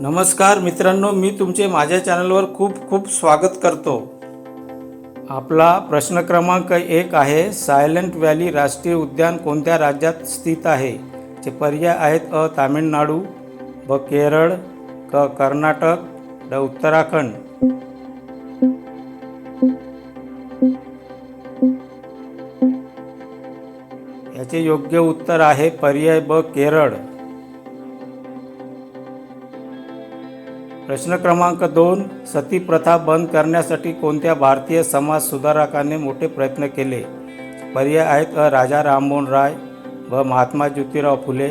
नमस्कार मित्रांनो, मी तुमचे माझ्या चॅनलवर खूप खूप स्वागत करतो। आपला प्रश्न क्रमांक 1 आहे, सायलेंट व्हॅली राष्ट्रीय उद्यान कोणत्या राज्यात स्थित आहे? चे पर्याय आहेत अ तामिळनाडू, ब केरळ, क कर्नाटक, ड उत्तराखंड। याचे योग्य उत्तर आहे पर्याय ब केरळ। प्रश्न क्रमांक 2, सती प्रथा बंद करण्यासाठी कोणत्या भारतीय समाज सुधारकाने मोठे प्रयत्न केले? पर्याय आहेत अ राजा राममोहन राय, ब महात्मा ज्योतिराव फुले,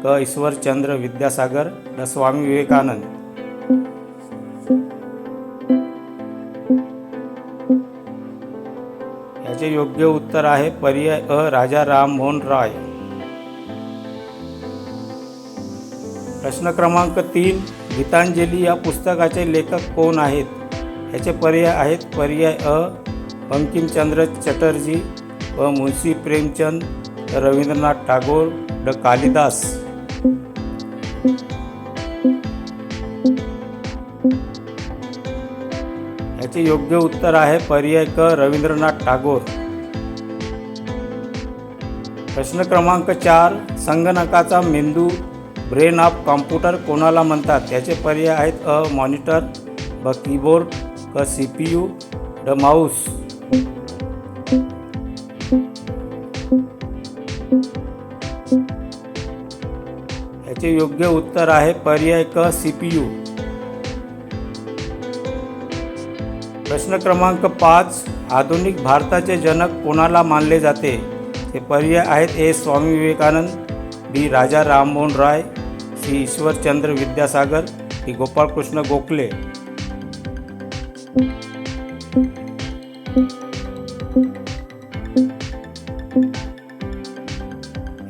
क ईश्वरचंद्र विद्यासागर, ड स्वामी विवेकानंद। याचे योग्य उत्तर आहे पर्याय अ राजा राममोहन राय। प्रश्न क्रमांक 3, गीतांजली या पुस्तकाचे लेखक कोण आहेत? याचे पर्याय आहेत पर्याय अ बंकिमचंद्र चटर्जी, व मुंशी प्रेमचंद, रवींद्रनाथ टागोर, ड कालिदास। याचे योग्य उत्तर आहे पर्याय क रवींद्रनाथ टागोर। प्रश्न क्रमांक 4, संगणकाचा मेंदू ब्रेन ऑफ कॉम्प्युटर कोणाला म्हणतात? याचे पर्याय आहेत अ मॉनिटर, ब कीबोर्ड, क CPU, ड माऊस। याचे योग्य उत्तर आहे पर्याय क CPU। प्रश्न क्रमांक 5, आधुनिक भारताचे जनक कोणाला मानले जाते? हे पर्याय आहेत ए स्वामी विवेकानंद, बी राजा राममोहन राय, सी ईश्वरचंद्र विद्यासागर, डी गोपाळकृष्ण गोखले।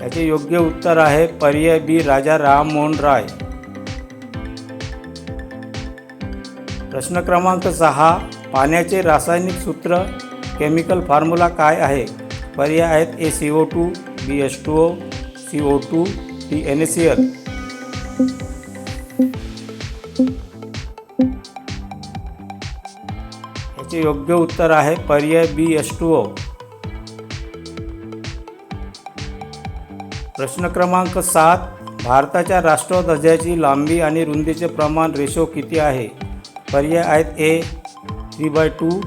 याचे योग्य उत्तर आहे पर्याय बी राजा राममोहन राय। प्रश्न क्रमांक 6, पाण्याचे रासायनिक सूत्र केमिकल फॉर्म्युला काय आहे? पर्याय आहेत A CO2, B H2O, C O2, D NaCl। याचे योग्य उत्तर आहे पर्याय बी H2O। प्रश्न क्रमांक 7, भारताच्या राष्ट्रध्वजाची लांबी आणि रुंदीचे प्रमाण रेशो किती आहे? पर्याय आहेत ए 3/2,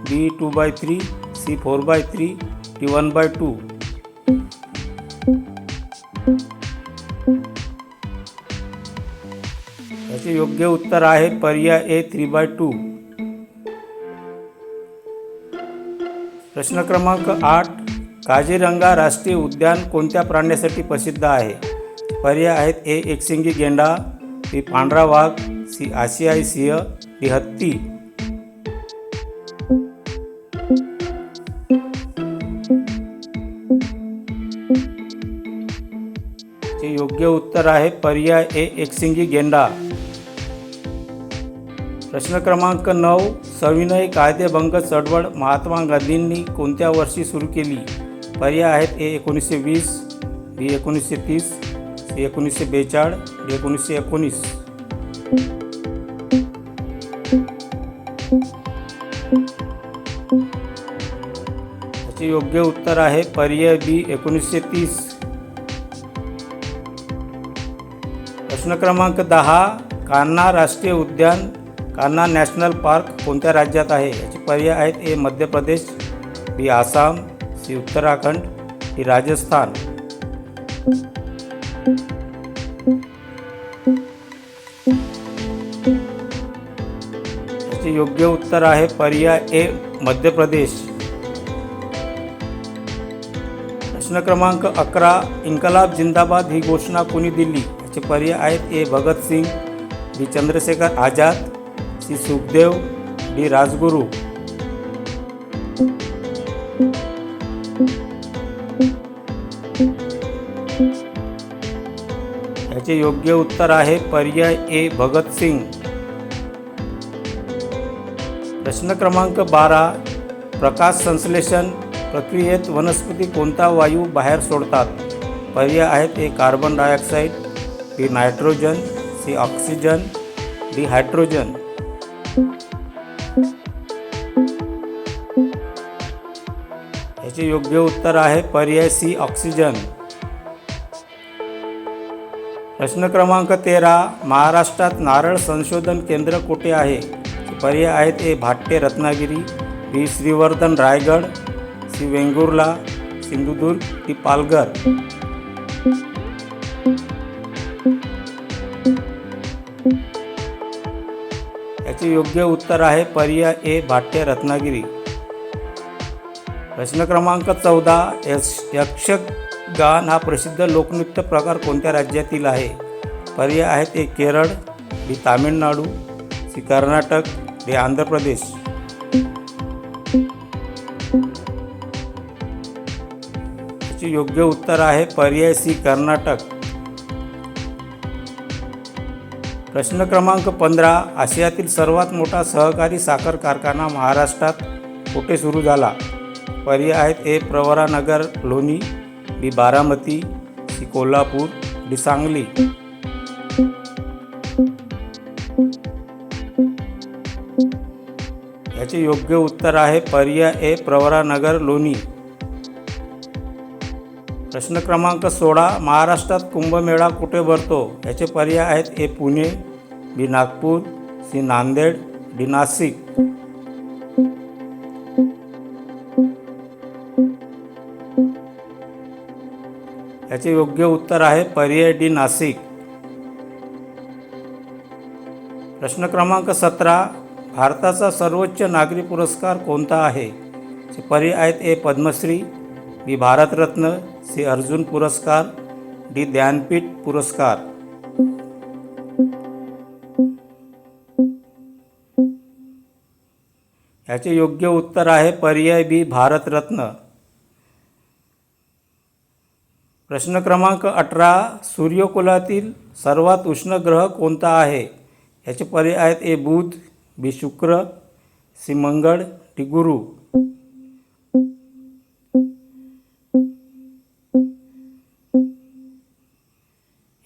बी 2/3, सी 4/3, डी 1/2। याचे योग्य उत्तर आहे पर्याय ए 3/2। प्रश्न क्रमांक 8, काझीरंगा राष्ट्रीय उद्यान कोणत्या प्राण्यासाठी प्रसिद्ध आहे? पर्याय आहेत ए एकशिंगी गेंडा, बी पांढरा वाघ, सी आशियाई सिंह, डी हत्ती। चे योग्य उत्तर आहे पर्याय ए एकशिंगी गेंडा। प्रश्न क्रमांक 9, सविनय कायदेभंग चळवळ महात्मा गांधींनी कोणत्या वर्षी सुरू केली? पर्याय आहेत ए 1920, बी 1930, सी 1942, डी 1919। याचे योग्य उत्तर आहे पर्याय बी 1930। प्रश्न क्रमांक 10, कान्हा राष्ट्रीय उद्यान कान्हा नॅशनल पार्क कोणत्या राज्यात आहे? याचे पर्याय आहेत ए मध्य प्रदेश, बी आसाम, सी उत्तराखंड, डी राजस्थान। याचे योग्य उत्तर आहे पर्याय ए मध्य प्रदेश। प्रश्न क्रमांक 11, इन्कलाब जिंदाबाद ही घोषणा कोणी दिली? याचे पर्याय आहेत ए भगतसिंग, बी चंद्रशेखर आझाद, सी सुखदेव, डी राजगुरू। याचे योग्य उत्तर आहे पर्याय ए भगतसिंग। प्रश्न क्रमांक 12, प्रकाश संश्लेषण प्रक्रियेत वनस्पती कोणता वायू बाहेर सोडतात? पर्याय आहेत A carbon dioxide, B nitrogen, C oxygen, D hydrogen. याचे योग्य उत्तर आहे पर्याय सी ऑक्सिजन. प्रश्न क्रमांक 13. महाराष्ट्रात नारळ संशोधन केंद्र कुठे आहे? पर्याय आहेत ए भाट्टे रत्नागिरी, बी श्रीवर्धन रायगड, सी वेंगुर्ला सिंधुदुर्ग, डी पालघर. याचे योग्य उत्तर आहे पर्याय ए भाट्टे रत्नागिरी. प्रश्न क्रमांक 14. यक्षगान हा प्रसिद्ध लोकनृत्य प्रकार कोणत्या राज्यातील आहे? पर्याय आहेत ए केरळ, बी तामिळनाडू, सी कर्नाटक, डी आंध्र प्रदेश. याचे योग्य उत्तर आहे पर्याय सी कर्नाटक. प्रश्न क्रमांक 15. आशियातील सर्वात मोठा सहकारी साखर कारखाना महाराष्ट्रात कुठे सुरू झाला? पर्याय आहेत ए प्रवरानगर लोणी, बी बारामती, सी कोल्हापूर, डी सांगली. याचे योग्य उत्तर आहे पर्याय ए प्रवरानगर लोणी. प्रश्न क्रमांक 16. महाराष्ट्रात कुंभमेळा कुठे भरतो? याचे पर्याय आहेत ए पुणे, बी नागपूर, सी नांदेड, डी नाशिक. याचे योग्य उत्तर आहे पर्याय डी नाशिक. प्रश्न क्रमांक 17. भारताचा सर्वोच्च नागरी पुरस्कार कोणता आहे? पर्याय आहेत ए पद्मश्री, बी भारतरत्न, सी अर्जुन पुरस्कार, डी ज्ञानपीठ पुरस्कार. याचे योग्य उत्तर आहे पर्याय बी भारतरत्न. प्रश्न क्रमांक 18. सूर्यकुलातील सर्वात उष्ण ग्रह कोणता आहे? याचे पर्याय आहेत ए बुध, बी शुक्र, सी मंगळ, डी गुरु.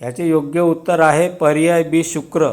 याचे योग्य उत्तर आहे पर्याय बी शुक्र.